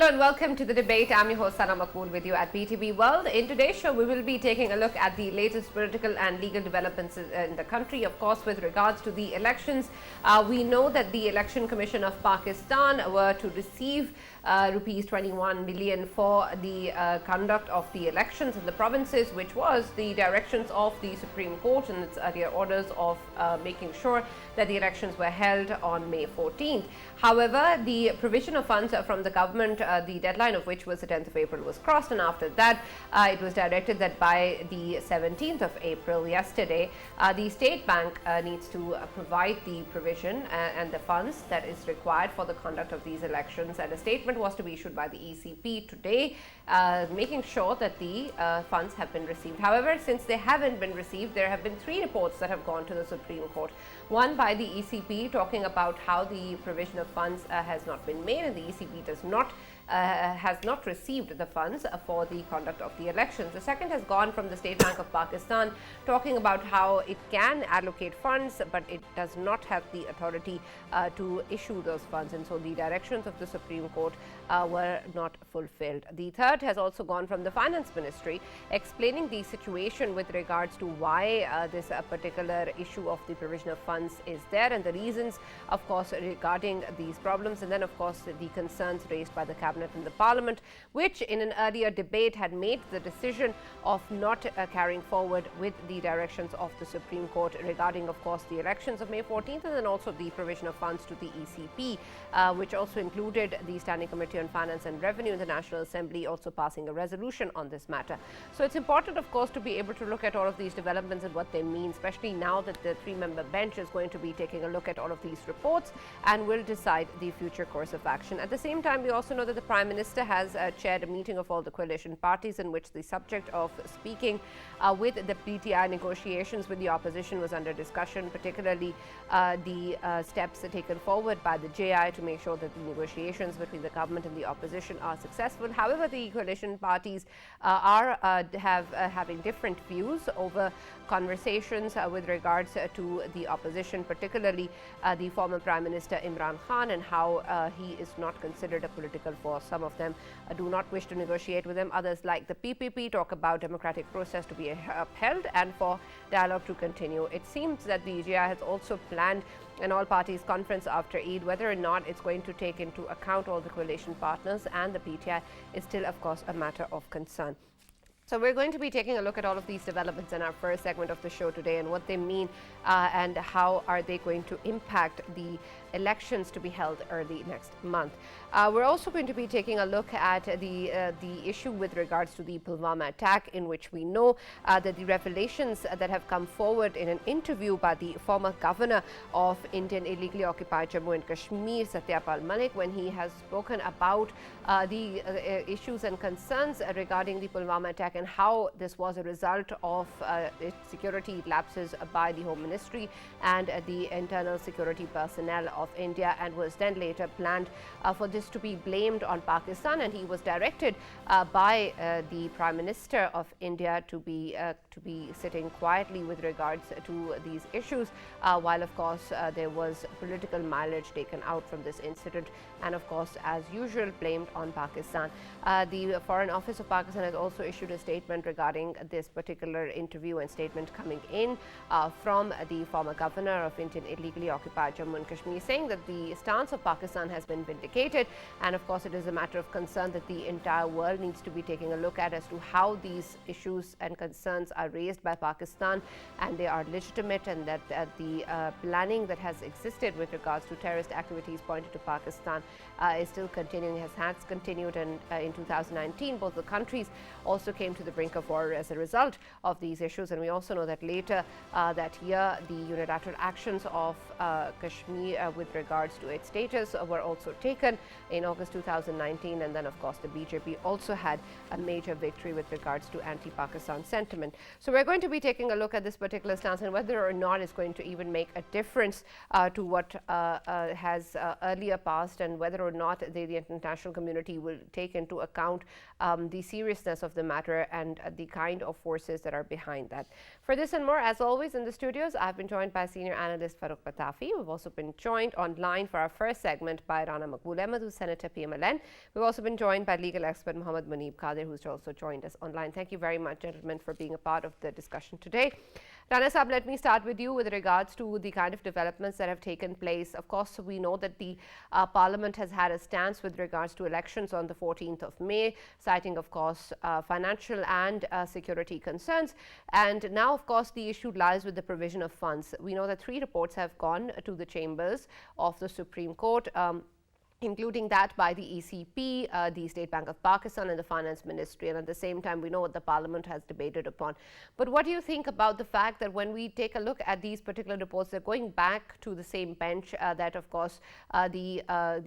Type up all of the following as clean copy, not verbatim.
Hello and welcome to the debate. I'm your host Sana Maqbool with you at BTB World. In today's show, we will be taking a look at the latest political and legal developments in the country. Of course, with regards to the elections, we know that the Election Commission of Pakistan were to receive rupees 21 million for the conduct of the elections in the provinces, which was the directions of the Supreme Court and its earlier orders of making sure that the elections were held on May 14th. However, the provision of funds from the government, the deadline of which was the 10th of April, was crossed, and after that it was directed that by the 17th of April, yesterday, the State Bank needs to provide the provision and the funds that is required for the conduct of these elections, and a statement was to be issued by the ECP today, making sure that the funds have been received. However, since they haven't been received, there have been 3 reports that have gone to the Supreme Court. One by the ECP talking about how the provision of funds has not been made, and the ECP has not received the funds for the conduct of the elections. The second has gone from the State Bank of Pakistan, talking about how it can allocate funds, but it does not have the authority to issue those funds, and so the directions of the Supreme Court were not fulfilled. The third has also gone from the Finance Ministry, explaining the situation with regards to why this particular issue of the provision of funds is there, and the reasons, of course, regarding these problems, and then, of course, the concerns raised by the Cabinet in the Parliament, which in an earlier debate had made the decision of not carrying forward with the directions of the Supreme Court regarding, of course, the elections of May 14th, and then also the provision of funds to the ECP, which also included the Standing Committee on Finance and Revenue in the National Assembly also passing a resolution on this matter. So it's important, of course, to be able to look at all of these developments and what they mean, especially now that the 3-member bench is going to be taking a look at all of these reports and will decide the future course of action. At the same time, we also know that the Prime Minister has chaired a meeting of all the coalition parties in which the subject of speaking with the PTI negotiations with the opposition was under discussion, particularly the steps taken forward by the JI to make sure that the negotiations between the government and the opposition are successful. However, the coalition parties are having different views over conversations with regards to the opposition, particularly the former Prime Minister Imran Khan, and how he is not considered a political force. Some of them do not wish to negotiate with him. Others, like the PPP, talk about democratic process to be upheld and for dialogue to continue. It seems that the JI has also planned an all-parties conference after Eid. Whether or not it's going to take into account all the coalition partners and the PTI is still, of course, a matter of concern. So we're going to be taking a look at all of these developments in our first segment of the show today, and what they mean and how are they going to impact the elections to be held early next month. We're also going to be taking a look at the issue with regards to the Pulwama attack, in which we know that the revelations that have come forward in an interview by the former governor of Indian illegally occupied Jammu and Kashmir, Satyapal Malik, when he has spoken about the issues and concerns regarding the Pulwama attack and how this was a result of security lapses by the Home Ministry and the internal security personnel of India, and was then later planned for this to be blamed on Pakistan, and he was directed by the Prime Minister of India to be sitting quietly with regards to these issues, while of course there was political mileage taken out from this incident, and of course, as usual, blamed on Pakistan. The Foreign Office of Pakistan has also issued a statement regarding this particular interview and statement coming in from the former governor of Indian illegally occupied Jammu and Kashmir, saying that the stance of Pakistan has been vindicated, and of course it is a matter of concern that the entire world needs to be taking a look at as to how these issues and concerns are raised by Pakistan, and they are legitimate, and that the planning that has existed with regards to terrorist activities pointed to Pakistan is still continuing, has continued, and in 2019 both the countries also came to the brink of war as a result of these issues. And we also know that later that year the unilateral actions of Kashmir with regards to its status were also taken in August 2019, and then of course the BJP also had a major victory with regards to anti-Pakistan sentiment. So we're going to be taking a look at this particular stance and whether or not it's going to even make a difference to what has earlier passed, and whether or not the international community will take into account the seriousness of the matter and the kind of forces that are behind that. For this and more, as always, in the studios, I've been joined by senior analyst Farrukh Pitafi. We've also been joined joined online for our first segment by Rana Maqbool, who's Senator PML-N. We've also been joined by legal expert Muneeb Qadir, who's also joined us online. Thank you very much, gentlemen, for being a part of the discussion today. Rana Saab, let me start with you with regards to the kind of developments that have taken place. Of course, we know that the Parliament has had a stance with regards to elections on the 14th of May, citing, of course, financial and security concerns. And now, of course, the issue lies with the provision of funds. We know that 3 reports have gone to the chambers of the Supreme Court, including that by the ECP, the State Bank of Pakistan and the Finance Ministry. And at the same time, we know what the Parliament has debated upon. But what do you think about the fact that when we take a look at these particular reports, they're going back to the same bench that, of course, the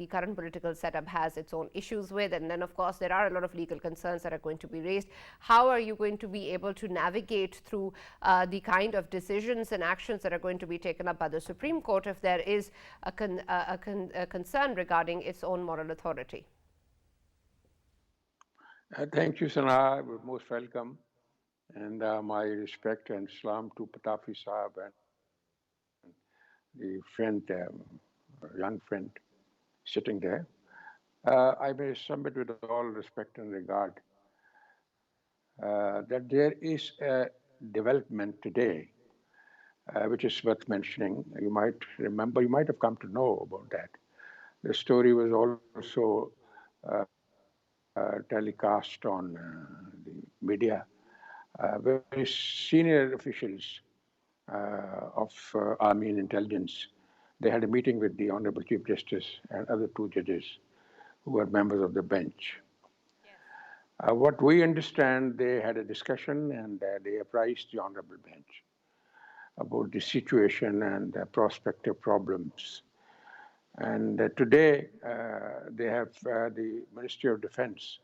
current political setup has its own issues with. And then, of course, there are a lot of legal concerns that are going to be raised. How are you going to be able to navigate through the kind of decisions and actions that are going to be taken up by the Supreme Court if there is a concern regarding its own moral authority? Thank you, Sana. You're most welcome. And my respect and salam to Pitafi Sahab and the friend, young friend sitting there. I may submit with all respect and regard that there is a development today which is worth mentioning. You might remember, you might have come to know about that. The story was also telecast on the media. Very senior officials of Army and Intelligence, they had a meeting with the Honorable Chief Justice and other 2 judges who were members of the bench. Yes. What we understand, they had a discussion and they apprised the Honorable Bench about the situation and the prospective problems. And today, they have the Ministry of Defense,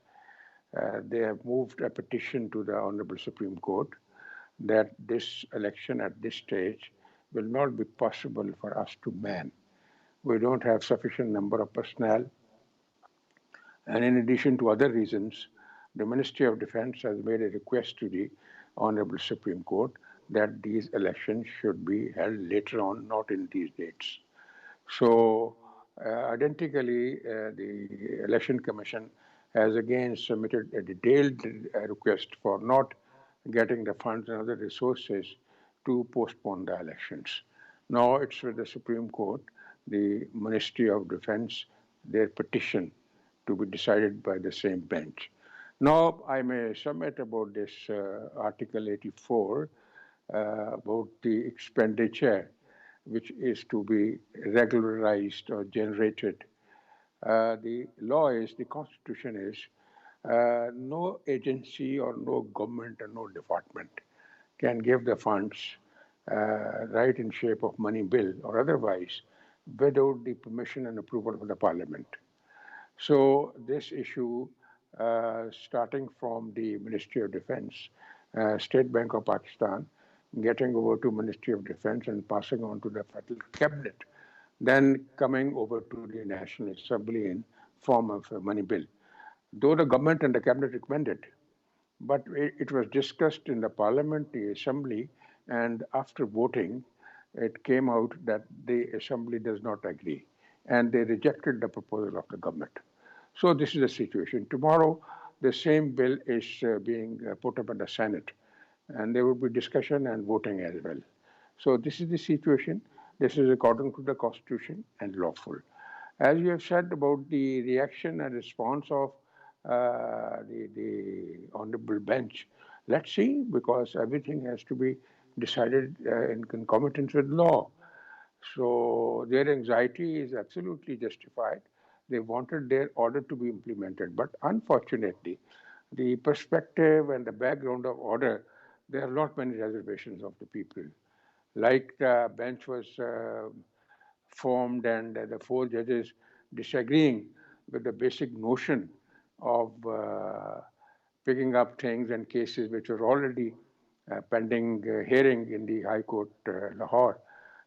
they have moved a petition to the Honorable Supreme Court that this election at this stage will not be possible for us to man. We don't have sufficient number of personnel. And in addition to other reasons, the Ministry of Defense has made a request to the Honorable Supreme Court that these elections should be held later on, not in these dates. So, identically, the Election Commission has again submitted a detailed request for not getting the funds and other resources to postpone the elections. Now it's with the Supreme Court, the Ministry of Defense, their petition to be decided by the same bench. Now I may submit about this Article 84 about the expenditure which is to be regularized or generated. The law is, the constitution is, no agency or no government or no department can give the funds right in shape of money bill or otherwise without the permission and approval of the Parliament. So this issue, starting from the Ministry of Defense, State Bank of Pakistan, getting over to Ministry of Defense and passing on to the Federal Cabinet, then coming over to the National Assembly in form of a money bill. Though the government and the Cabinet recommended, but it was discussed in the Parliament, the Assembly, and after voting, it came out that the Assembly does not agree, and they rejected the proposal of the government. So this is the situation. Tomorrow, the same bill is being put up in the Senate, and there will be discussion and voting as well. So this is the situation. This is according to the Constitution and lawful. As you have said about the reaction and response of the Honorable Bench, let's see, because everything has to be decided in concomitance with law. So their anxiety is absolutely justified. They wanted their order to be implemented. But unfortunately, the perspective and the background of order, there are not many reservations of the people. Like the bench was formed and the 4 judges disagreeing with the basic notion of picking up things and cases which were already pending hearing in the High Court, Lahore,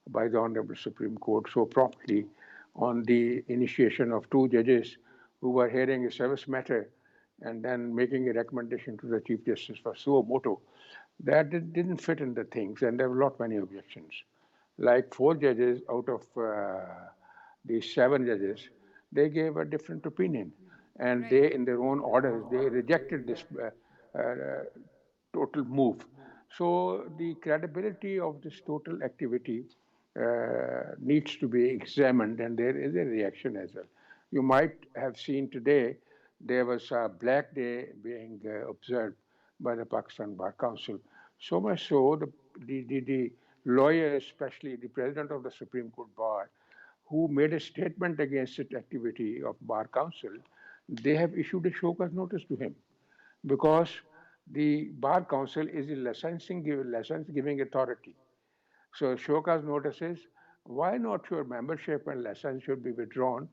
by the Honorable Supreme Court so promptly on the initiation of 2 judges who were hearing a service matter and then making a recommendation to the Chief Justice for suo motu. That didn't fit in the things, and there were not many objections. Like 4 judges out of the 7 judges, they gave a different opinion. And Right. they, in their own orders, they rejected this total move. So the credibility of this total activity needs to be examined, and there is a reaction as well. You might have seen today there was a Black Day being observed by the Pakistan Bar Council. So much so, the lawyer, especially the president of the Supreme Court Bar, who made a statement against the activity of Bar Council, they have issued a show cause notice to him because the Bar Council is a license giving authority. So Shoka's notices, why not your membership and license should be withdrawn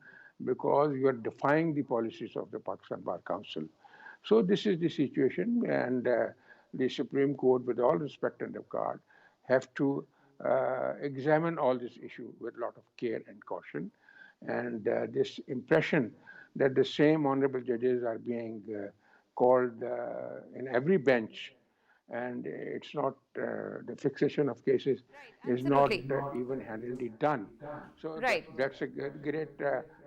because you are defying the policies of the Pakistan Bar Council. So this is the situation, and the Supreme Court, with all respect and regard, have to examine all this issue with a lot of care and caution. And this impression that the same honorable judges are being called in every bench, and it's not the fixation of cases Right, is not absolutely. even handily done. So Right. that's a great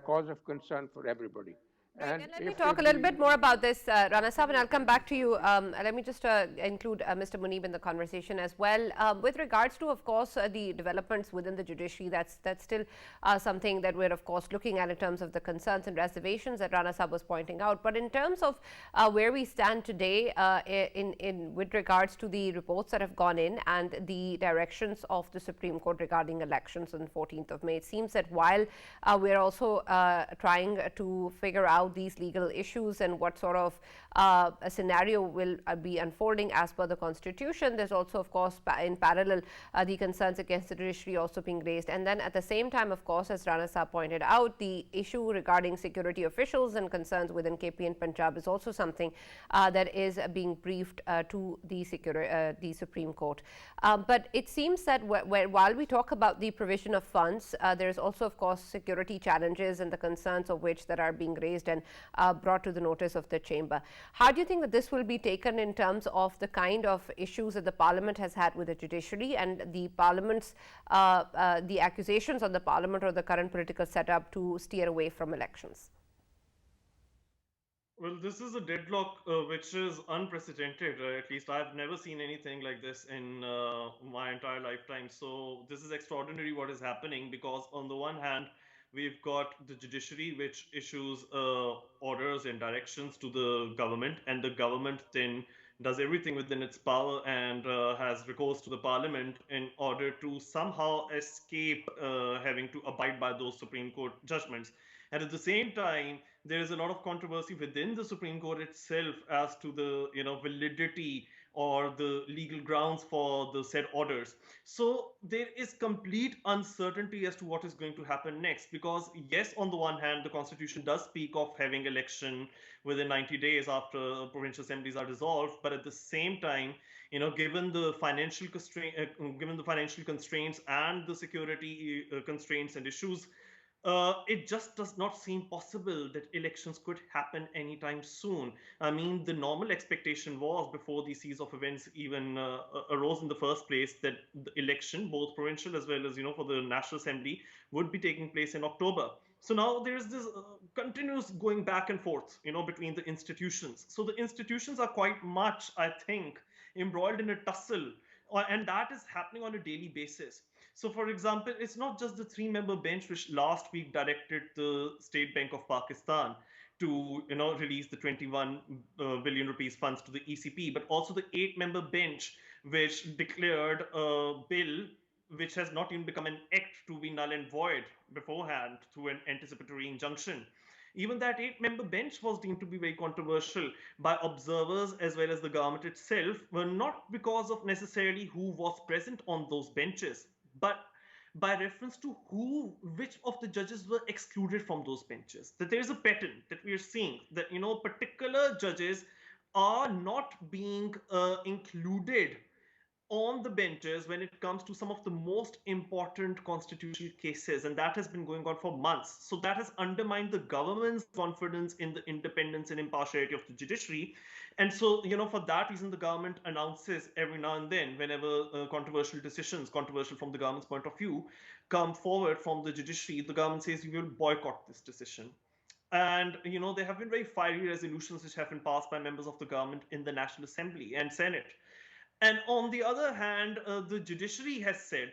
cause of concern for everybody. Right, And and let me if talk a little the bit more about this, Rana Sahib, and I'll come back to you. Let me just include Mr. Muneeb in the conversation as well. With regards to, of course, the developments within the judiciary, that's still something that we're, of course, looking at in terms of the concerns and reservations that Rana Sahib was pointing out. But in terms of where we stand today, in with regards to the reports that have gone in and the directions of the Supreme Court regarding elections on 14th of May, it seems that while we're also trying to figure out these legal issues and what sort of a scenario will be unfolding as per the constitution, there's also, of course, in parallel the concerns against the judiciary also being raised. And then at the same time, of course, as Rana Sahib pointed out, the issue regarding security officials and concerns within KP and Punjab is also something that is being briefed to the Supreme Court. But it seems that while we talk about the provision of funds, there's also, of course, security challenges and the concerns of which that are being raised and brought to the notice of the chamber. How do you think that this will be taken in terms of the kind of issues that the parliament has had with the judiciary and the parliament's the accusations on the parliament or the current political setup to steer away from elections? Well, this is a deadlock which is unprecedented. At least I've never seen anything like this in my entire lifetime. So this is extraordinary what is happening because on the one hand, we've got the judiciary which issues orders and directions to the government, and the government then does everything within its power and has recourse to the parliament in order to somehow escape having to abide by those Supreme Court judgments. And at the same time, there is a lot of controversy within the Supreme Court itself as to the validity or the legal grounds for the said orders. So there is complete uncertainty as to what is going to happen next, because yes, on the one hand, the constitution does speak of having election within 90 days after provincial assemblies are dissolved, but at the same time, given the financial constraints and the security constraints and issues, it just does not seem possible that elections could happen anytime soon. I mean, the normal expectation was, before the series of events even arose in the first place, that the election, both provincial as well as for the National Assembly, would be taking place in October. So now there is this continuous going back and forth, between the institutions. So the institutions are quite much, I think, embroiled in a tussle, and that is happening on a daily basis. So, for example, it's not just the three-member bench which last week directed the State Bank of Pakistan to release the 21 billion rupees funds to the ECP, but also the 8-member bench which declared a bill which has not even become an act to be null and void beforehand through an anticipatory injunction. Even that 8-member bench was deemed to be very controversial by observers as well as the government itself, were not because of necessarily who was present on those benches, but by reference to which of the judges were excluded from those benches. That there is a pattern that we are seeing, that particular judges are not being included on the benches when it comes to some of the most important constitutional cases, and that has been going on for months. So that has undermined the government's confidence in the independence and impartiality of the judiciary. And so, for that reason, the government announces every now and then, whenever controversial decisions, controversial from the government's point of view, come forward from the judiciary, the government says we will boycott this decision. And there have been very fiery resolutions which have been passed by members of the government in the National Assembly and Senate. And on the other hand, the judiciary has said,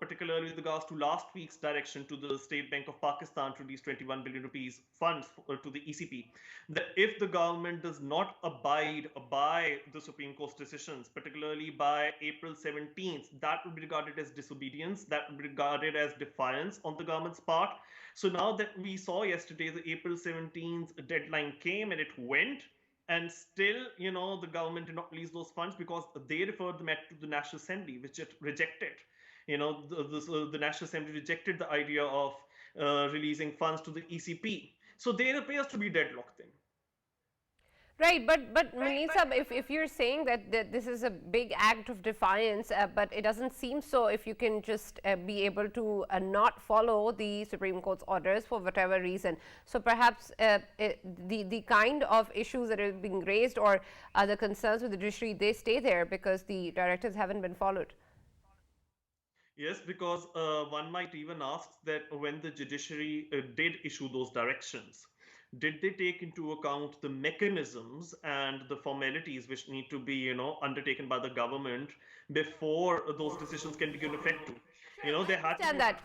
particularly with regards to last week's direction to the State Bank of Pakistan to release 21 billion rupees funds to the ECP, that if the government does not abide by the Supreme Court's decisions, particularly by April 17th, that would be regarded as disobedience, that would be regarded as defiance on the government's part. So now that we saw yesterday, the April 17th deadline came and it went, and still, the government did not release those funds because they referred them to the National Assembly, which it rejected. The National Assembly rejected the idea of releasing funds to the ECP. So there appears to be deadlock then. Right, but Muneeb Sahab, if you're saying that this is a big act of defiance, but it doesn't seem so if you can just be able to not follow the Supreme Court's orders for whatever reason. So perhaps the kind of issues that are being raised or the concerns with the judiciary, they stay there because the directives haven't been followed. Yes, because one might even ask that when the judiciary did issue those directions, did they take into account the mechanisms and the formalities which need to be, undertaken by the government before those decisions can be given effect to? They had to Understand that.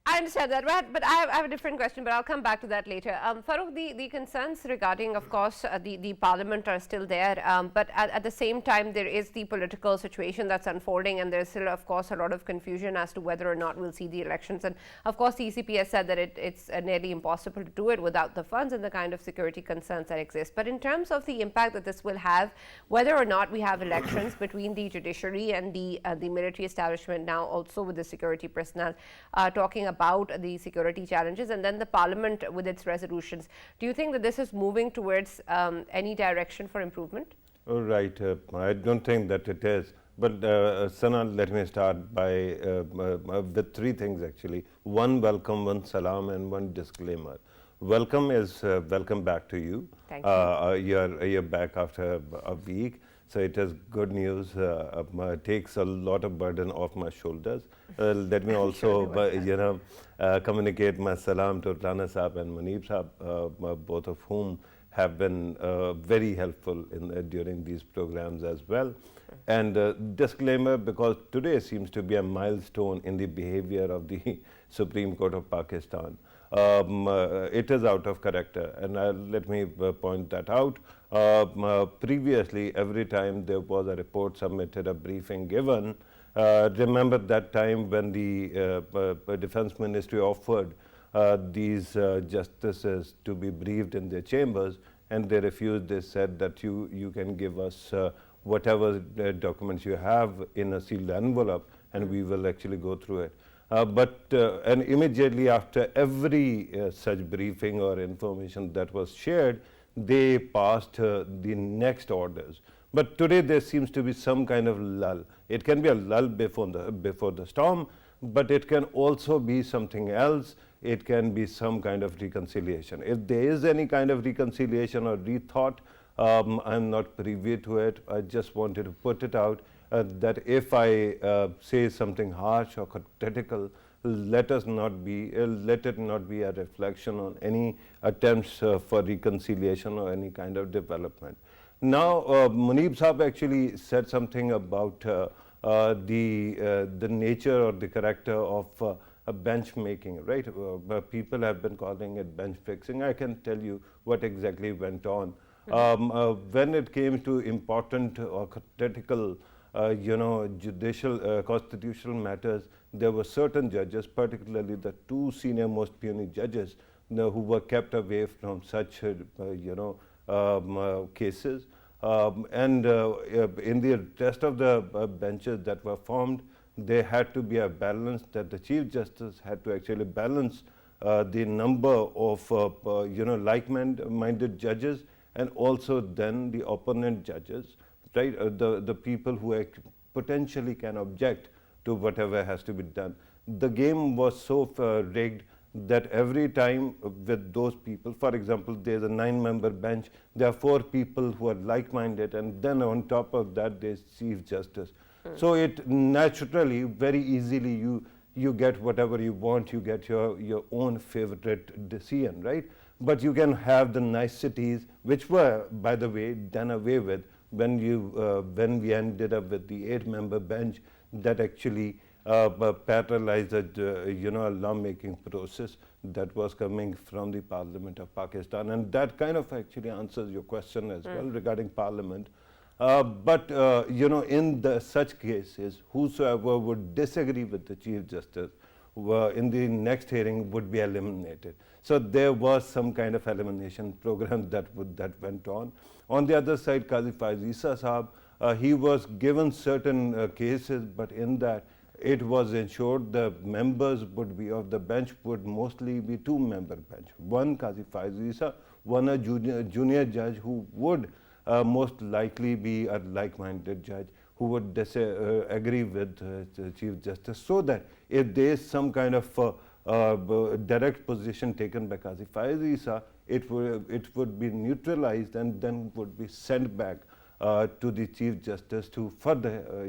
I understand that, right? But I have a different question, but I'll come back to that later. Farrukh, the concerns regarding, of course, the parliament are still there, but at the same time, there is the political situation that's unfolding, and there's still, of course, a lot of confusion as to whether or not we'll see the elections. And of course, the ECP has said that it's nearly impossible to do it without the funds and the kind of security concerns that exist. But in terms of the impact that this will have, whether or not we have elections between the judiciary and the military establishment, now also with the security personnel talking about the security challenges, and then the parliament with its resolutions. Do you think that this is moving towards any direction for improvement? Oh, right. I don't think that it is. But Sana, let me start by with three things actually. One welcome, one salam, and one disclaimer. Welcome is welcome back to you. Thank you. You're back after a week. So it is good news, takes a lot of burden off my shoulders. Let me also, communicate my salam to Rana Saab and Muneeb Saab, both of whom have been very helpful during these programs as well. And disclaimer, because today seems to be a milestone in the behavior of the Supreme Court of Pakistan. It is out of character, and let me point that out. Previously, every time there was a report submitted, a briefing given, remember that time when the Defense Ministry offered these justices to be briefed in their chambers, and they refused. They said that you can give us whatever documents you have in a sealed envelope, and we will actually go through it. And immediately after every such briefing or information that was shared, they passed the next orders. But today there seems to be some kind of lull. It can be a lull before the storm, but it can also be something else. It can be some kind of reconciliation. If there is any kind of reconciliation or rethought, I'm not privy to it. I just wanted to put it out that if I say something harsh or critical, let it not be a reflection on any attempts for reconciliation or any kind of development. Now, Muneeb Saab actually said something about the nature or the character of bench making, right? People have been calling it bench fixing. I can tell you what exactly went on. When it came to important or critical judicial constitutional matters, there were certain judges, particularly the two senior most puny judges, who were kept away from such cases. And in the rest of the benches that were formed, there had to be a balance, that the Chief Justice had to actually balance the number of like-minded judges, and also then the opponent judges, right? The people who potentially can object to whatever has to be done. The game was so rigged that every time with those people, for example, there's a 9-member bench, there are 4 people who are like-minded, and then on top of that there's Chief Justice. So it naturally, very easily, you get whatever you want, you get your own favorite decision, right? But you can have the niceties, which were, by the way, done away with when we ended up with the 8-member bench that actually paralyzed a lawmaking process that was coming from the Parliament of Pakistan. And that kind of actually answers your question as well regarding Parliament. But in such cases, whosoever would disagree with the Chief Justice in the next hearing would be eliminated. So there was some kind of elimination program that went on. On the other side, Qazi Faiz Isa Sahab, he was given certain cases, but in that it was ensured the members would be of the bench would mostly be 2-member bench. One Qazi Faiz Isa, one a junior judge who would most likely be a like-minded judge who would agree with the Chief Justice, so that if there is some kind of direct position taken by Qazi Faiz Isa, it would be neutralized and then would be sent back to the Chief Justice to further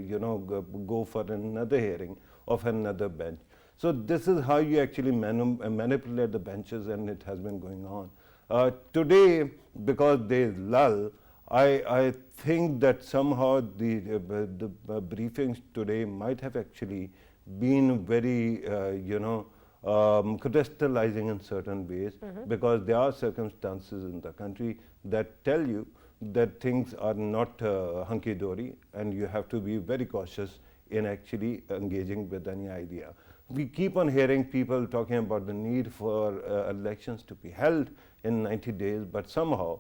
go for another hearing of another bench. So this is how you actually manipulate the benches, and it has been going on. Today, because there is lull, I think that somehow the briefings today might have actually been very crystallizing in certain ways, because there are circumstances in the country that tell you that things are not hunky-dory, and you have to be very cautious in actually engaging with any idea. We keep on hearing people talking about the need for elections to be held in 90 days, but somehow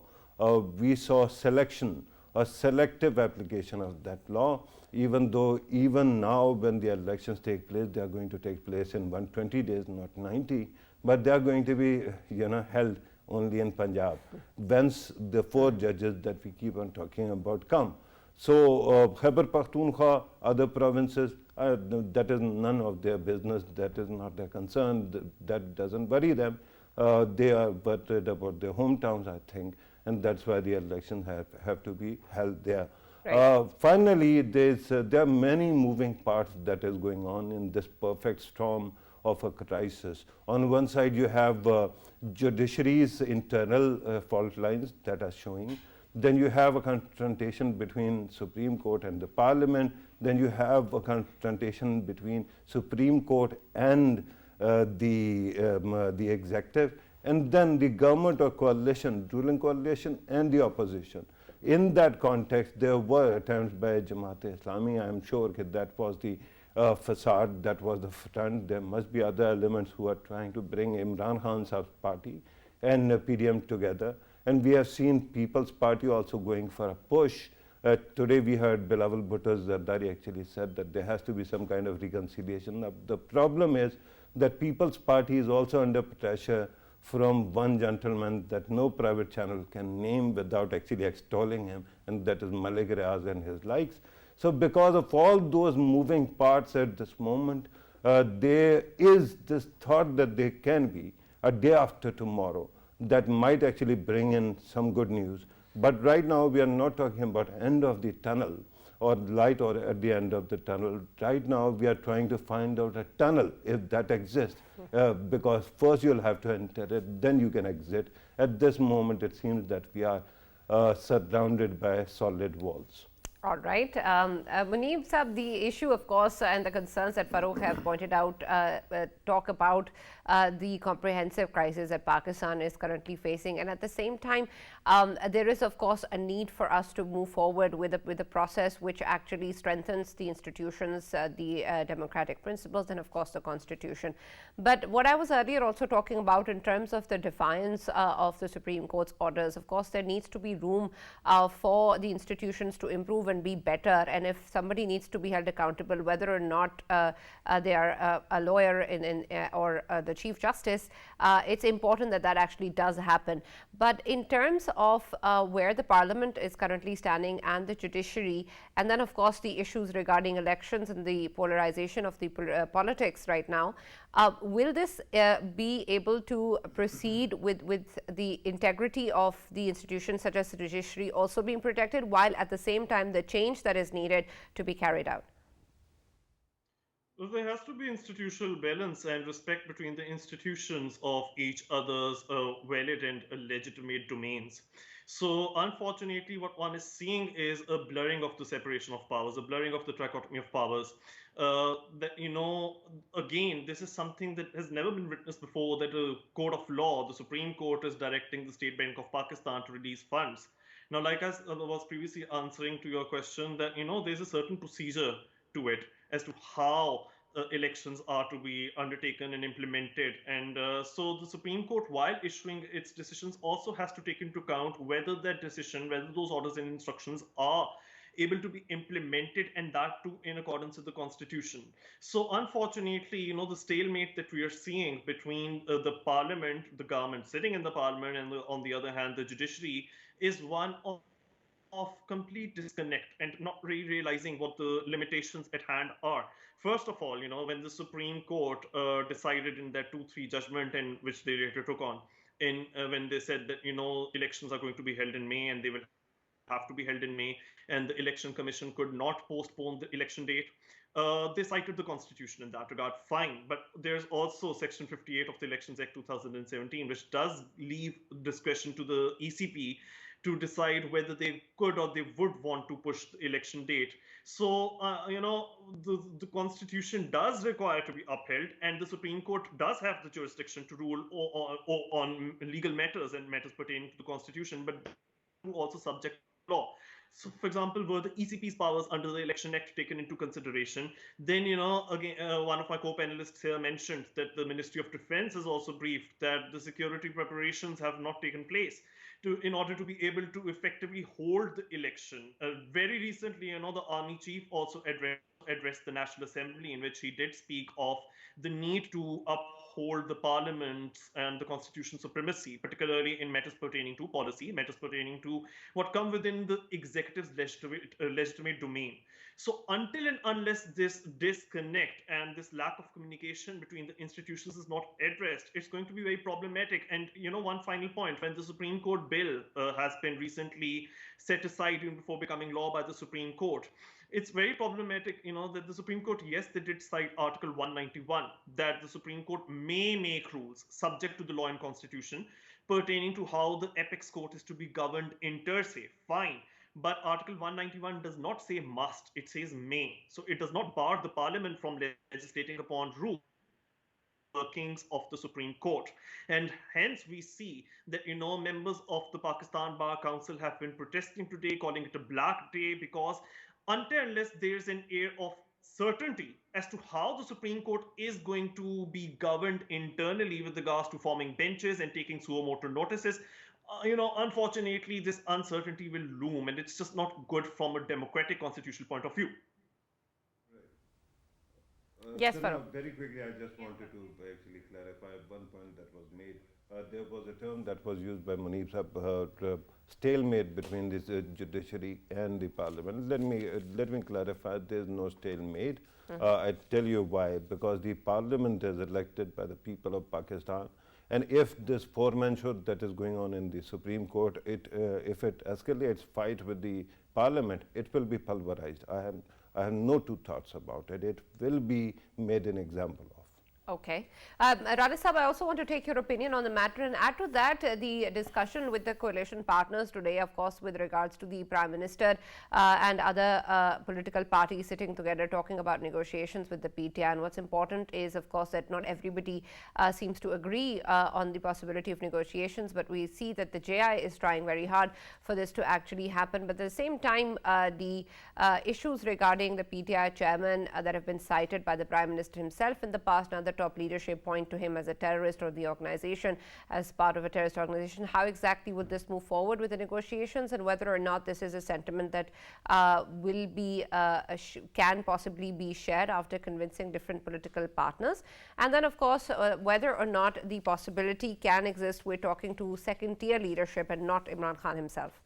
we saw selection, a selective application of that law, even though even now when the elections take place, they are going to take place in 120 days, not 90, but they are going to be held only in Punjab, whence the 4 judges that we keep on talking about come. So Khyber Pakhtunkhwa, other provinces, that is none of their business, that is not their concern, that doesn't worry them. They are worried about their hometowns, I think, and that's why the elections have to be held there. Right. Finally, there are many moving parts that is going on in this perfect storm of a crisis. On one side, you have judiciary's internal fault lines that are showing. Then you have a confrontation between Supreme Court and the Parliament. Then you have a confrontation between Supreme Court and the executive, and then the government or coalition, ruling coalition, and the opposition. In that context, there were attempts by Jamaat-e-Islami. I am sure that was the facade, that was the front. There must be other elements who are trying to bring Imran Khan's party and PDM together. And we have seen People's Party also going for a push. Today we heard Bilawal Bhutto Zardari actually said that there has to be some kind of reconciliation. Now, the problem is that People's Party is also under pressure from one gentleman that no private channel can name without actually extolling him, and that is Malik Riaz and his likes. So because of all those moving parts at this moment, there is this thought that there can be a day after tomorrow that might actually bring in some good news. But right now we are not talking about end of the tunnel or light or at the end of the tunnel. Right now we are trying to find out a tunnel, if that exists, because first you'll have to enter it, then you can exit. At this moment it seems that we are surrounded by solid walls. All right. Muneeb Sahab, the issue, of course, and the concerns that Farrukh have pointed out talk about the comprehensive crisis that Pakistan is currently facing. And at the same time, there is, of course, a need for us to move forward with a process which actually strengthens the institutions, the democratic principles, and, of course, the Constitution. But what I was earlier also talking about in terms of the defiance of the Supreme Court's orders, of course, there needs to be room for the institutions to improve and can be better, and if somebody needs to be held accountable, whether or not they are a lawyer or the Chief Justice, it's important that that actually does happen. But in terms of where the Parliament is currently standing and the judiciary, and then of course the issues regarding elections and the polarization of the politics right now, will this be able to proceed with the integrity of the institutions such as the judiciary also being protected, while at the same time the change that is needed to be carried out? Well, there has to be institutional balance and respect between the institutions of each other's valid and legitimate domains. So unfortunately, what one is seeing is a blurring of the separation of powers, a blurring of the trichotomy of powers. Again, this is something that has never been witnessed before, that a court of law, the Supreme Court, is directing the State Bank of Pakistan to release funds. Now, like I was previously answering to your question, that, there's a certain procedure to it as to how elections are to be undertaken and implemented. And so the Supreme Court, while issuing its decisions, also has to take into account whether that decision, whether those orders and instructions are able to be implemented, and that too in accordance with the Constitution. So unfortunately, the stalemate that we are seeing between the Parliament, the government sitting in the Parliament, and on the other hand, the judiciary, is one of complete disconnect and not really realizing what the limitations at hand are. First of all, when the Supreme Court decided in that 2-3 judgment, and which they later took on, when they said that, elections are going to be held in May, and they will have to be held in May, and the Election Commission could not postpone the election date, they cited the Constitution in that regard. Fine, but there's also Section 58 of the Elections Act 2017, which does leave discretion to the ECP to decide whether they could or they would want to push the election date. So, the Constitution does require to be upheld, and the Supreme Court does have the jurisdiction to rule on legal matters and matters pertaining to the Constitution, but also subject to law. So, for example, were the ECP's powers under the Election Act taken into consideration, then, again, one of my co-panelists here mentioned that the Ministry of Defense has also briefed that the security preparations have not taken place in order to be able to effectively hold the election. Very recently, the Army Chief also addressed the National Assembly, in which he did speak of the need to uphold the Parliament and the Constitution supremacy, particularly in matters pertaining to policy, matters pertaining to what come within the executive's legitimate domain. So until and unless this disconnect and this lack of communication between the institutions is not addressed, it's going to be very problematic. And one final point: when the Supreme Court bill has been recently set aside before becoming law by the Supreme Court, it's very problematic, that the Supreme Court, yes, they did cite Article 191, that the Supreme Court may make rules subject to the law and Constitution pertaining to how the apex court is to be governed inter se. Fine. But Article 191 does not say must, it says may. So it does not bar the Parliament from legislating upon rules workings of the Supreme Court. And hence we see that, members of the Pakistan Bar Council have been protesting today, calling it a black day, because until unless there's an air of certainty as to how the Supreme Court is going to be governed internally with regards to forming benches and taking suo motu notices, unfortunately, this uncertainty will loom, and it's just not good from a democratic constitutional point of view. Yes, Farrukh. Very quickly, I just wanted to actually clarify one point that was made. There was a term that was used by Muneeb sahab, stalemate between the judiciary and the Parliament. Let me clarify. There is no stalemate. I tell you why. Because the Parliament is elected by the people of Pakistan. And if this four-man show that is going on in the Supreme Court, if it escalates fight with the Parliament, it will be pulverized. I have no two thoughts about it. It will be made an example of. Okay. Rana Sahab, I also want to take your opinion on the matter, and add to that the discussion with the coalition partners today, of course, with regards to the Prime Minister and other political parties sitting together talking about negotiations with the PTI. And what's important is, of course, that not everybody seems to agree on the possibility of negotiations, but we see that the JI is trying very hard for this to actually happen. But at the same time, the issues regarding the PTI chairman that have been cited by the Prime Minister himself in the past, now the top leadership point to him as a terrorist or the organization as part of a terrorist organization. How exactly would this move forward with the negotiations, and whether or not this is a sentiment that will be can possibly be shared after convincing different political partners? And then, of course, whether or not the possibility can exist we're talking to second-tier leadership and not Imran Khan himself.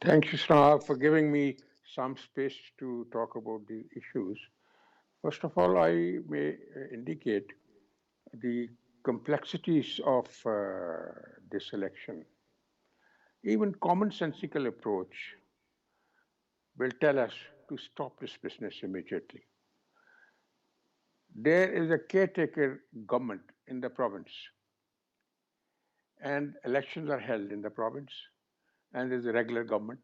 Thank you, Shah, for giving me some space to talk about the issues. First of all, I may indicate the complexities of this election. Even commonsensical approach will tell us to stop this business immediately. There is a caretaker government in the province, and elections are held in the province, and there's a regular government.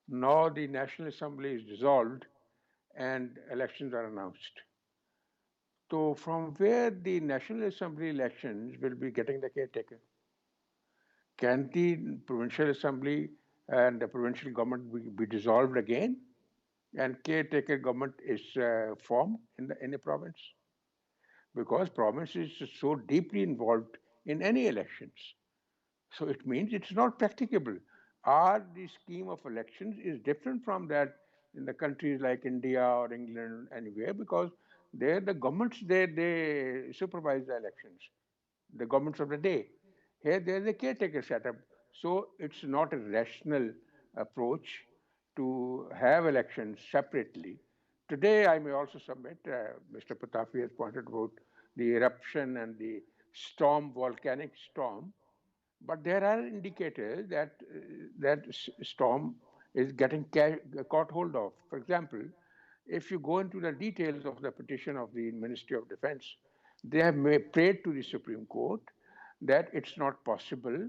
Now the National Assembly is dissolved and elections are announced. So from where the National Assembly elections will be getting the caretaker? Can the Provincial Assembly and the provincial government be dissolved again, and caretaker government is formed in the province? Because province is so deeply involved in any elections. So it means it's not practicable. The scheme of elections is different from that in the countries like India or England, anywhere, because there the governments, they supervise the elections, the governments of the day. Here there's a caretaker setup. So it's not a rational approach to have elections separately. Today, I may also submit, Mr. Pitafi has pointed out the eruption and the storm, volcanic storm, but there are indicators that that storm is getting caught hold of. For example, if you go into the details of the petition of the Ministry of Defense, they have prayed to the Supreme Court that it's not possible.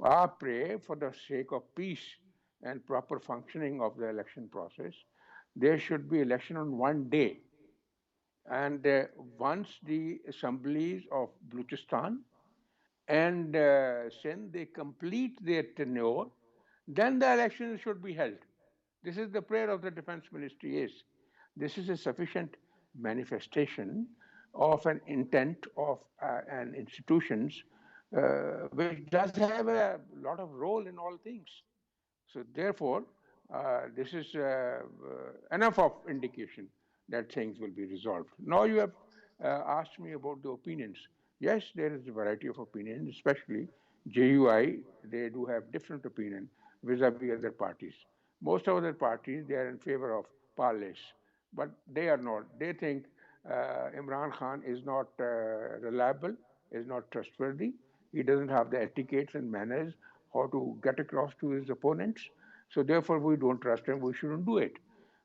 I pray for the sake of peace and proper functioning of the election process. There should be election on one day. And once the assemblies of Balochistan and Sindh, they complete their tenure, then the elections should be held. This is the prayer of the Defense Ministry is. This is a sufficient manifestation of an intent of an institutions which does have a lot of role in all things. So therefore, this is enough of indication that things will be resolved. Now you have asked me about the opinions. Yes, there is a variety of opinions, especially JUI, they do have different opinion vis-a-vis other parties. Most of other parties, they are in favor of parleys, but they are not. They think Imran Khan is not reliable, is not trustworthy. He doesn't have the etiquettes and manners how to get across to his opponents. So therefore, we don't trust him. We shouldn't do it.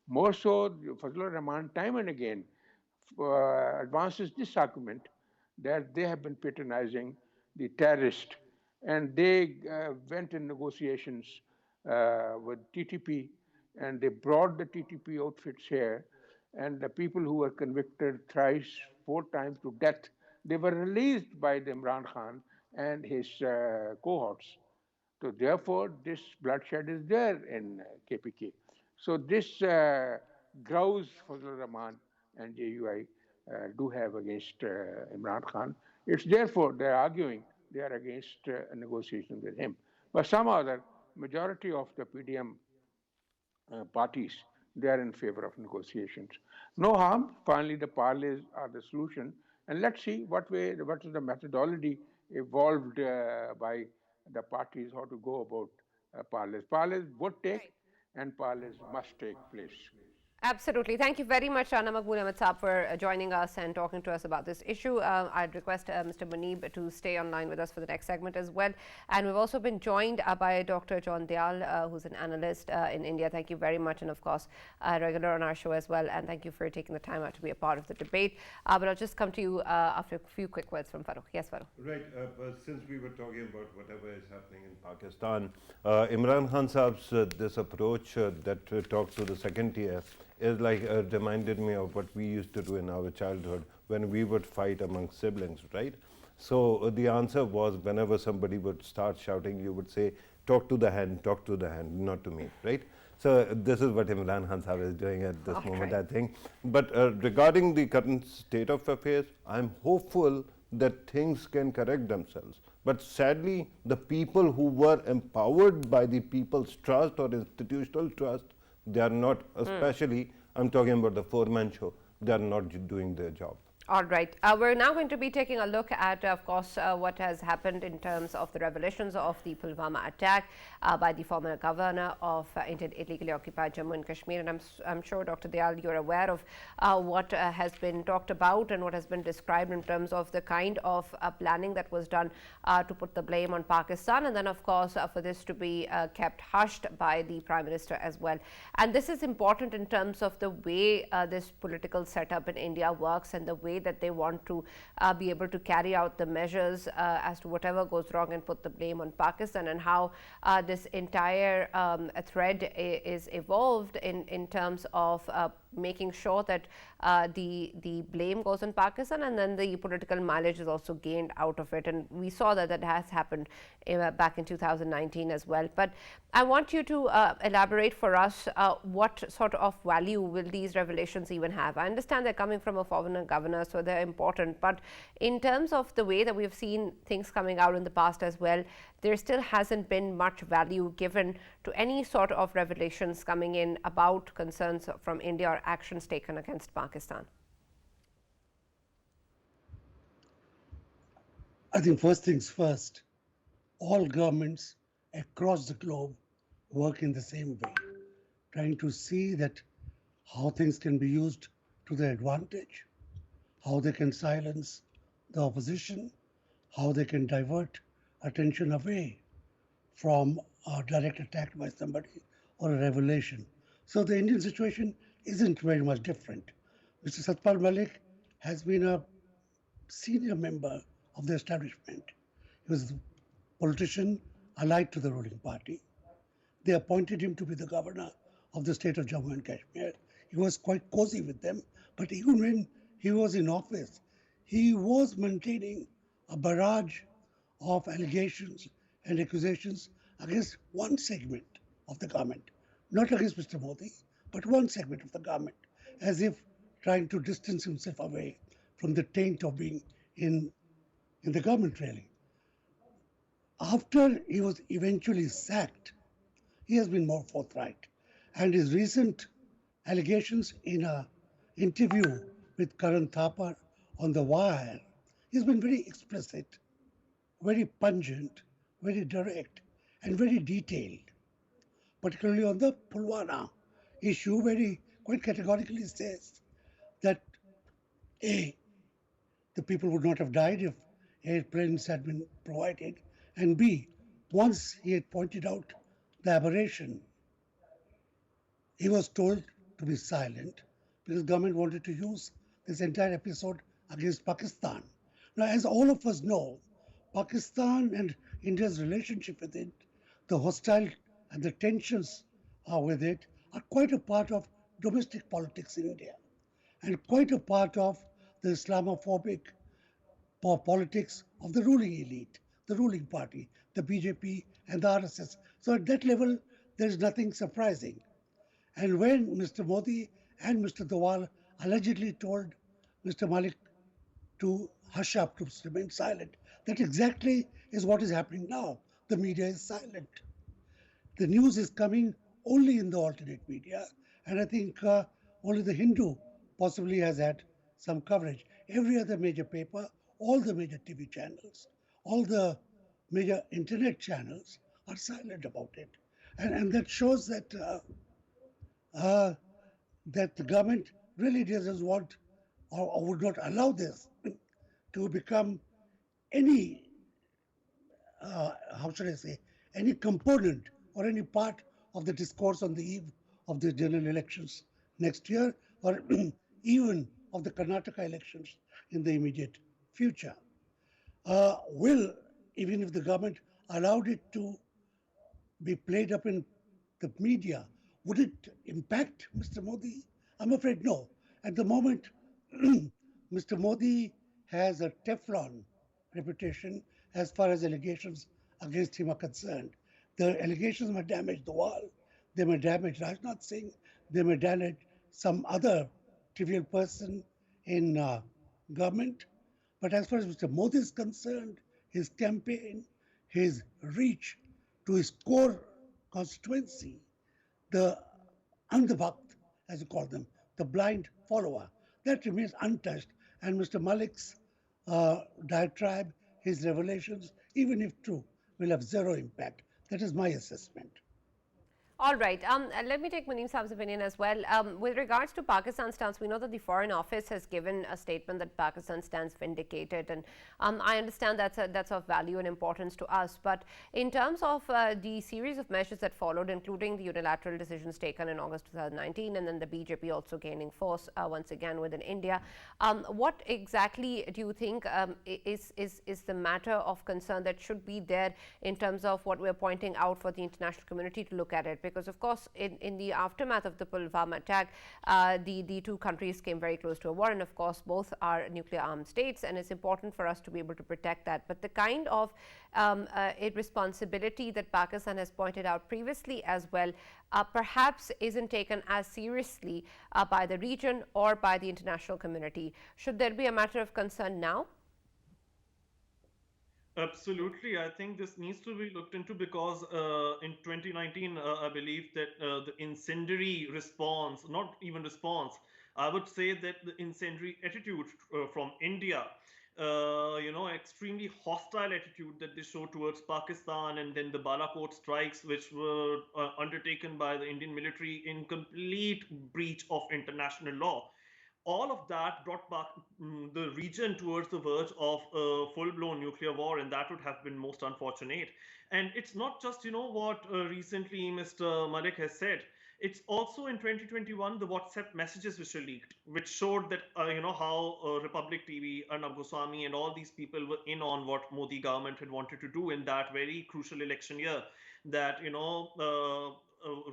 More so, Fazlur Rahman time and again advances this argument that they have been patronizing the terrorist, and they went in negotiations with TTP, and they brought the TTP outfits here, and the people who were convicted thrice, 4 times to death, they were released by the Imran Khan and his cohorts. So therefore, this bloodshed is there in KPK. So this grouse Fazlur Rahman and JUI do have against Imran Khan. It's therefore they're arguing they are against a negotiation with him. But some other majority of the PDM parties, they are in favor of negotiations. No harm. Finally, the parleys are the solution. And let's see what is the methodology evolved by the parties, how to go about parleys. Parleys would take, and parleys must take place. Absolutely. Thank you very much, Rana Maqbool Ahmed Saab, for joining us and talking to us about this issue. I'd request Mr. Muneeb to stay online with us for the next segment as well. And we've also been joined by Dr. John Dayal, who's an analyst in India. Thank you very much. And of course, regular on our show as well. And thank you for taking the time out to be a part of the debate. But I'll just come to you after a few quick words from Farrukh. Yes, Farrukh. Right. But since we were talking about whatever is happening in Pakistan, Imran Khan Saab's this approach that talks to the second tier is like reminded me of what we used to do in our childhood when we would fight among siblings, right? So the answer was whenever somebody would start shouting, you would say, talk to the hand, not to me, right? So this is what Imran Khan Sahib is doing at this moment, I think. But regarding the current state of affairs, I'm hopeful that things can correct themselves. But sadly, the people who were empowered by the people's trust or institutional trust, they are not, especially, I'm talking about the four-man show, they are not doing their job. All right. We're now going to be taking a look at, of course, what has happened in terms of the revelations of the Pulwama attack by the former governor of Indian illegally occupied Jammu and Kashmir. And I'm sure, Dr. Dayal, you're aware of what has been talked about and what has been described in terms of the kind of planning that was done to put the blame on Pakistan. And then, of course, for this to be kept hushed by the Prime Minister as well. And this is important in terms of the way this political setup in India works and the way that they want to be able to carry out the measures as to whatever goes wrong and put the blame on Pakistan, and how this entire thread is evolved in terms of making sure that the blame goes on Pakistan, and then the political mileage is also gained out of it. And we saw that that has happened back in 2019 as well. But I want you to elaborate for us what sort of value will these revelations even have. I understand they're coming from a former governor, so they're important. But in terms of the way that we've seen things coming out in the past as well, there still hasn't been much value given to any sort of revelations coming in about concerns from India or actions taken against Pakistan. I think first things first, all governments across the globe work in the same way, trying to see that how things can be used to their advantage, how they can silence the opposition, how they can divert attention away from a direct attack by somebody or a revelation. So the Indian situation isn't very much different. Mr. Satpal Malik has been a senior member of the establishment. He was a politician allied to the ruling party. They appointed him to be the governor of the state of Jammu and Kashmir. He was quite cozy with them, but even when he was in office, he was maintaining a barrage of allegations and accusations against one segment of the government, not against Mr. Modi, but one segment of the government, as if trying to distance himself away from the taint of being in the government, really. After he was eventually sacked, he has been more forthright. And his recent allegations in an interview with Karan Thapar on The Wire, he's been very explicit, very pungent, very direct, and very detailed, particularly on the Pulwama issue, where he quite categorically says that A, the people would not have died if airplanes had been provided, and B, once he had pointed out the aberration, he was told to be silent because government wanted to use this entire episode against Pakistan. Now, as all of us know, Pakistan and India's relationship with it, the hostile and the tensions with it, are quite a part of domestic politics in India and quite a part of the Islamophobic politics of the ruling elite, the ruling party, the BJP and the RSS. So at that level, there is nothing surprising. And when Mr. Modi and Mr. Dayal allegedly told Mr. Malik to hush up, to remain silent, that exactly is what is happening now. The media is silent. The news is coming only in the alternate media, and I think only the Hindu possibly has had some coverage. Every other major paper, all the major TV channels, all the major internet channels are silent about it. And that shows that that the government really doesn't want or would not allow this to become any, how should I say, any component or any part of the discourse on the eve of the general elections next year, or even of the Karnataka elections in the immediate future. Even if the government allowed it to be played up in the media, would it impact Mr. Modi? I'm afraid no. At the moment, Mr. Modi has a Teflon reputation as far as allegations against him are concerned. The allegations may damage the wall, they may damage Rajnath Singh, they may damage some other trivial person in government. But as far as Mr. Modi is concerned, his campaign, his reach to his core constituency, the andhbhakt, as you call them, the blind follower, that remains untouched. And Mr. Malik's diatribe, his revelations, even if true, will have zero impact. That is my assessment. All right. Let me take Muneeb Saab's opinion as well. With regards to Pakistan's stance, we know that the Foreign Office has given a statement that Pakistan stands vindicated, and I understand that's of value and importance to us. But in terms of the series of measures that followed, including the unilateral decisions taken in August 2019, and then the BJP also gaining force once again within India, what exactly do you think is the matter of concern that should be there in terms of what we're pointing out for the international community to look at it? Because, of course, in the aftermath of the Pulwama attack, the two countries came very close to a war, and of course, both are nuclear armed states, and it's important for us to be able to protect that. But the kind of irresponsibility that Pakistan has pointed out previously as well, perhaps isn't taken as seriously by the region or by the international community. Should there be a matter of concern now? Absolutely. I think this needs to be looked into because in 2019, I believe that the incendiary response, not even response, I would say that the incendiary attitude from India, extremely hostile attitude that they showed towards Pakistan, and then the Balakot strikes, which were undertaken by the Indian military in complete breach of international law. All of that brought back the region towards the verge of a full-blown nuclear war, and that would have been most unfortunate. And it's not just, what recently Mr. Malik has said. It's also in 2021, the WhatsApp messages which were leaked, which showed that, how Republic TV, Arnab Goswami, and all these people were in on what Modi government had wanted to do in that very crucial election year. That,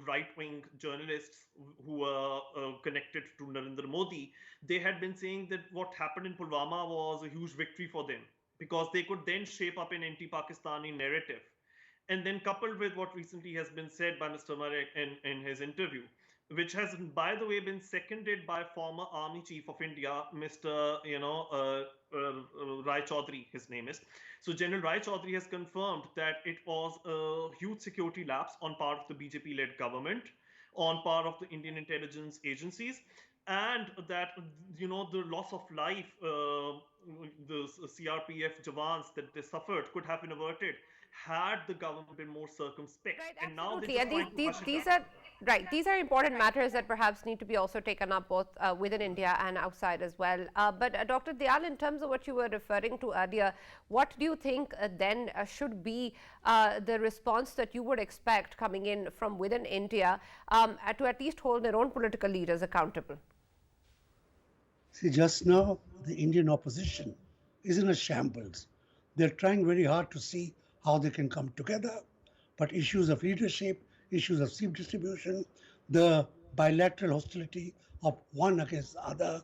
right-wing journalists who were connected to Narendra Modi, they had been saying that what happened in Pulwama was a huge victory for them because they could then shape up an anti-Pakistani narrative. And then coupled with what recently has been said by Mr. Marek in his interview, which has, by the way, been seconded by former Army Chief of India, Mr. Rai Chaudhary, his name is. So General Rai Chaudhary has confirmed that it was a huge security lapse on part of the BJP-led government, on part of the Indian intelligence agencies, and that, the loss of life, the CRPF Jawans that they suffered could have been averted had the government been more circumspect. Right, and absolutely. now And these are right. These are important matters that perhaps need to be also taken up both within India and outside as well. But Dr. Dayal, in terms of what you were referring to earlier, what do you think then should be the response that you would expect coming in from within India to at least hold their own political leaders accountable? See, just now, the Indian opposition is in a shambles. They're trying very hard to see how they can come together, but issues of leadership, issues of seat distribution, the bilateral hostility of one against the other,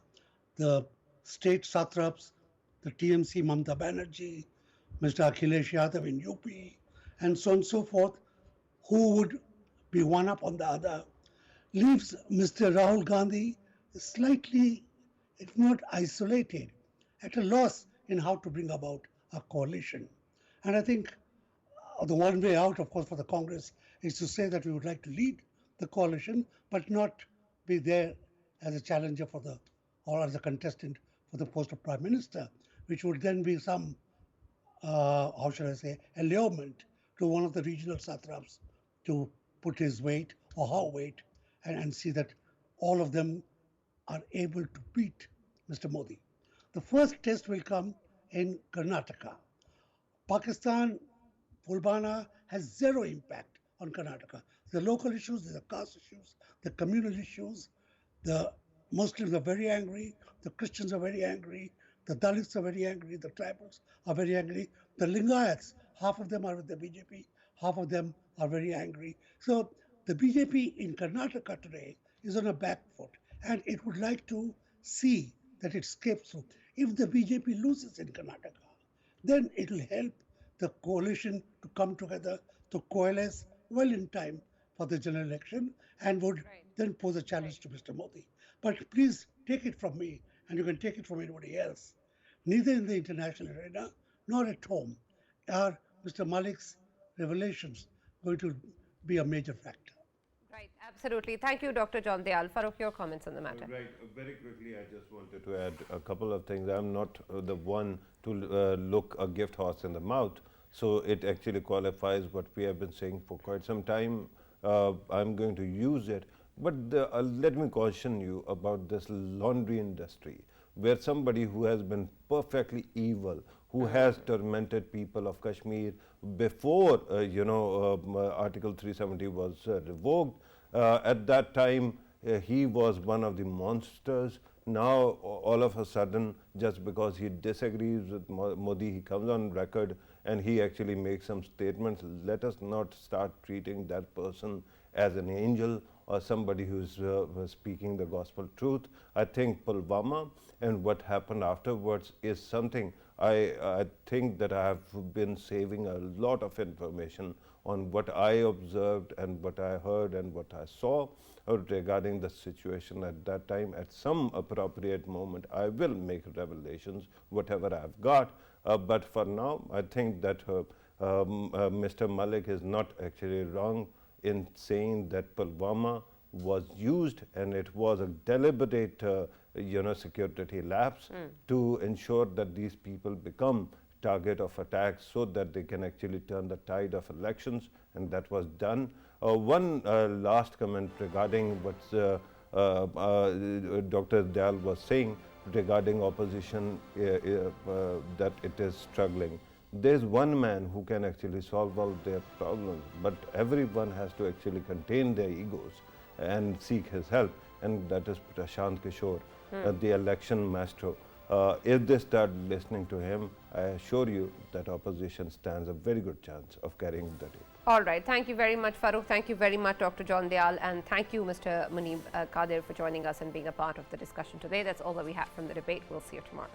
the state satraps, the TMC Mamata Banerjee, Mr. Akhilesh Yadav in UP, and so on and so forth, who would be one up on the other, leaves Mr. Rahul Gandhi slightly, if not isolated, at a loss in how to bring about a coalition. And I think the one way out, of course, for the Congress is to say that we would like to lead the coalition, but not be there as a challenger or as a contestant for the post of Prime Minister, which would then be some, how should I say, allurement to one of the regional satraps to put his weight or her weight and see that all of them are able to beat Mr. Modi. The first test will come in Karnataka. Pakistan, Pulwama has zero impact on Karnataka. The local issues, the caste issues, the communal issues, the Muslims are very angry, the Christians are very angry, the Dalits are very angry, the tribals are very angry, the Lingayats, half of them are with the BJP, half of them are very angry. So the BJP in Karnataka today is on a back foot, and it would like to see that it escapes through. If the BJP loses in Karnataka, then it will help the coalition to come together, to coalesce well in time for the general election and would then pose a challenge to Mr. Modi. But please take it from me, and you can take it from anybody else. Neither in the international arena nor at home are Mr. Malik's revelations going to be a major factor. Right, absolutely. Thank you, Dr. John Dayal. Farrukh, your comments on the matter. Right. Very quickly, I just wanted to add a couple of things. I'm not the one to look a gift horse in the mouth. So it actually qualifies what we have been saying for quite some time. I'm going to use it. But let me caution you about this laundry industry, where somebody who has been perfectly evil, who has tormented people of Kashmir before, Article 370 was revoked. At that time, he was one of the monsters. Now, all of a sudden, just because he disagrees with Modi, he comes on record and he actually makes some statements. Let us not start treating that person as an angel or somebody who's speaking the gospel truth. I think Pulwama and what happened afterwards is something I think that I have been saving a lot of information on what I observed and what I heard and what I saw regarding the situation at that time. At some appropriate moment, I will make revelations, whatever I've got. But for now, I think that Mr. Malik is not actually wrong in saying that Pulwama was used and it was a deliberate security lapse to ensure that these people become target of attacks so that they can actually turn the tide of elections, and that was done. One last comment regarding what Dr. Dayal was saying regarding opposition, that it is struggling. There's one man who can actually solve all their problems, but everyone has to actually contain their egos and seek his help, and that is Prashant Kishore, the election maestro. If they start listening to him, I assure you that opposition stands a very good chance of carrying the day. All right. Thank you very much, Farrukh. Thank you very much, Dr. John Dayal. And thank you, Mr. Muneeb Qadir, for joining us and being a part of the discussion today. That's all that we have from the debate. We'll see you tomorrow.